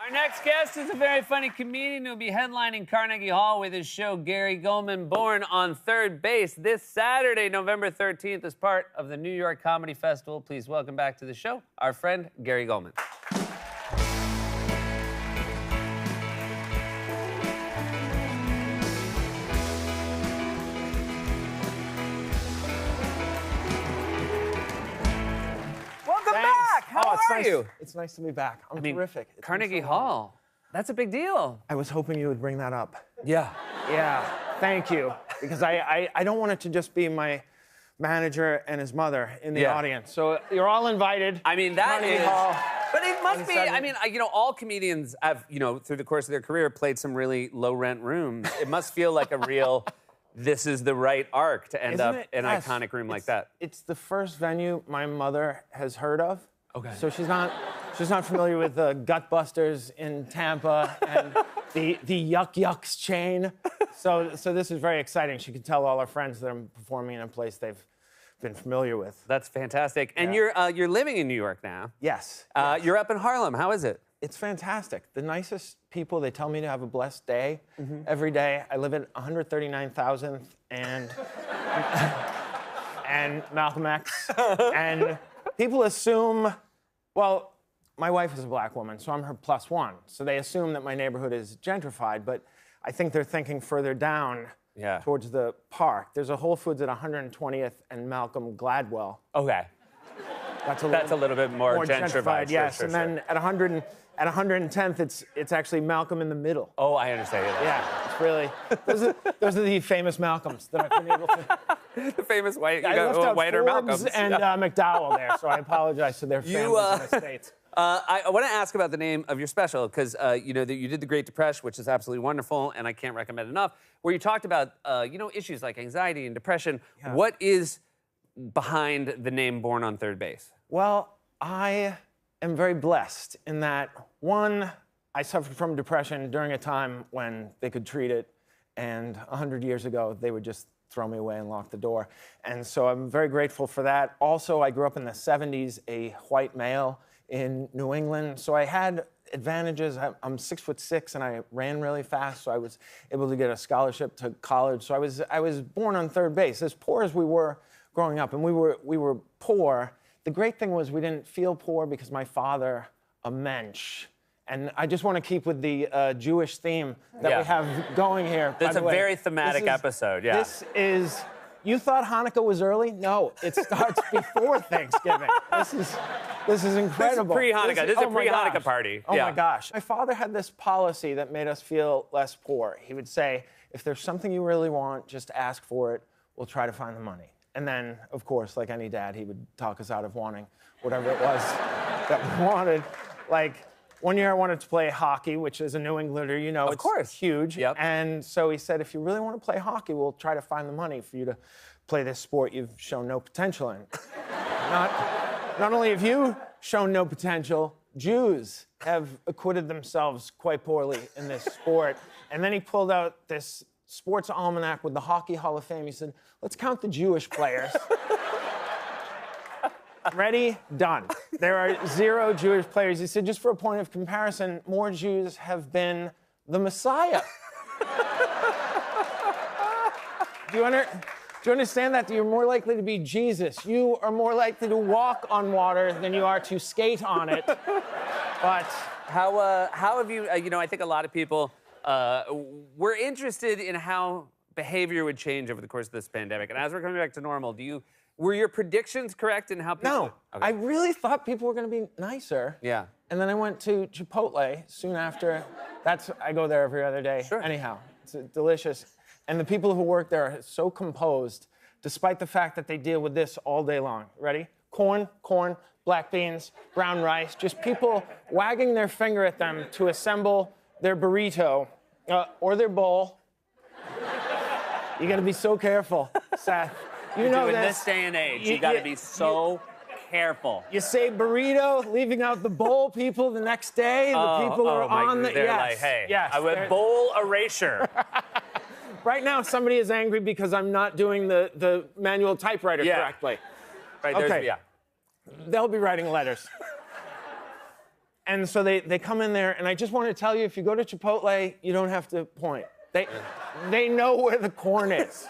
Our next guest is a very funny comedian who'll be headlining Carnegie Hall with his show Gary Goldman Born on Third Base this Saturday, November 13th, as part of the New York Comedy Festival. Please welcome back to the show our friend Gary Goldman. How are you? It's nice to be back. I'm terrific. It's Carnegie Hall. That's a big deal. I was hoping you would bring that up. Yeah. Yeah, thank you. Because I don't want it to just be my manager and his mother in the audience. So you're all invited. I mean, that Carnegie is... Hall. But it must be, I mean, all comedians have, through the course of their career, played some really low-rent rooms. It must feel like a real... This is the right arc to end up in an iconic room like that. It's the first venue my mother has heard of. Okay. So she's not familiar with the Gutbusters in Tampa and the Yuck Yucks chain. So this is very exciting. She can tell all her friends that I'm performing in a place they've been familiar with. That's fantastic. And you're living in New York now. Yes. You're up in Harlem. How is it? It's fantastic. The nicest people. They tell me to have a blessed day every day. I live at 139,000th and Malcolm X. And people assume, well, my wife is a black woman, so I'm her plus one. So they assume that my neighborhood is gentrified, but I think they're thinking further down towards the park. There's a Whole Foods at 120th and Malcolm Gladwell. Okay. That's a little bit more gentrified. Yes, sure, and then at 110th, it's actually Malcolm in the middle. Oh, I understand. Yeah, it's really those are the famous Malcolms that I've been able to. The famous white. You I got left out whiter Forbes Malcolms and McDowell there, so I apologize to their families in the States. I want to ask about the name of your special because you did the Great Depression, which is absolutely wonderful, and I can't recommend enough. Where you talked about issues like anxiety and depression. Yeah. What is behind the name Born on Third Base? Well, I am very blessed in that, one, I suffered from depression during a time when they could treat it, and 100 years ago, they would just throw me away and lock the door. And so I'm very grateful for that. Also, I grew up in the 70s, a white male in New England, so I had advantages. I'm 6'6" and I ran really fast, so I was able to get a scholarship to college. So I was born on third base, as poor as we were growing up, and we were poor. The great thing was we didn't feel poor because my father, a mensch. And I just want to keep with the Jewish theme that we have going here. That's a very thematic episode, yeah. This is, you thought Hanukkah was early? No, it starts before Thanksgiving. This is incredible. This is pre-Hanukkah. This is a pre-Hanukkah party. Oh my gosh. My father had this policy that made us feel less poor. He would say, if there's something you really want, just ask for it. We'll try to find the money. And then, of course, like any dad, he would talk us out of wanting whatever it was that we wanted. Like, one year I wanted to play hockey, which is a New Englander, it's huge. Yep. And so he said, if you really want to play hockey, we'll try to find the money for you to play this sport you've shown no potential in. Not only have you shown no potential, Jews have acquitted themselves quite poorly in this sport. And then he pulled out this sports almanac with the Hockey Hall of Fame. He said, let's count the Jewish players. Ready? Done. There are 0 Jewish players. He said, just for a point of comparison, more Jews have been the Messiah. Do you understand that? You're more likely to be Jesus. You are more likely to walk on water than you are to skate on it. But how have you, I think a lot of people were interested in how behavior would change over the course of this pandemic. And as we're coming back to normal, were your predictions correct in how people... No. Okay. I really thought people were going to be nicer. Yeah. And then I went to Chipotle soon after. I go there every other day. Sure. Anyhow, it's delicious. And the people who work there are so composed, despite the fact that they deal with this all day long. Ready? Corn, black beans, brown rice. Just people wagging their finger at them to assemble their burrito or their bowl. You got to be so careful, Seth. You know, in this day and age, you got to be so careful. You say burrito, leaving out the bowl people the next day. The people are on the... They're like, hey, I went bowl erasure. Right now, somebody is angry because I'm not doing the manual typewriter correctly. Right, okay. They'll be writing letters. And so they come in there, and I just want to tell you, if you go to Chipotle, you don't have to point. They know where the corn is.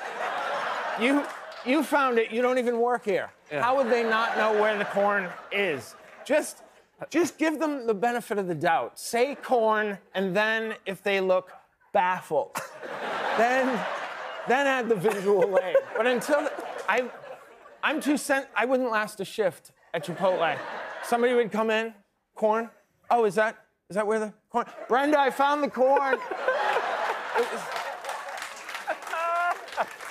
You found it. You don't even work here. Yeah. How would they not know where the corn is? Just give them the benefit of the doubt. Say corn, and then if they look baffled, then add the visual aid. But until I'm too I wouldn't last a shift at Chipotle. Somebody would come in, corn. Oh, is that where the corn? Brenda, I found the corn.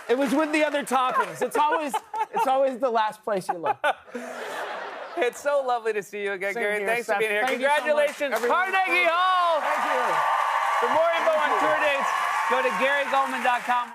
It was with the other toppings. It's always the last place you look. It's so lovely to see you again, Same Gary. here, Thanks for Seth. being here. Thank you so much, Congratulations, everyone. Carnegie Hall. Thank you. For more info on tour dates, go to GaryGoldman.com.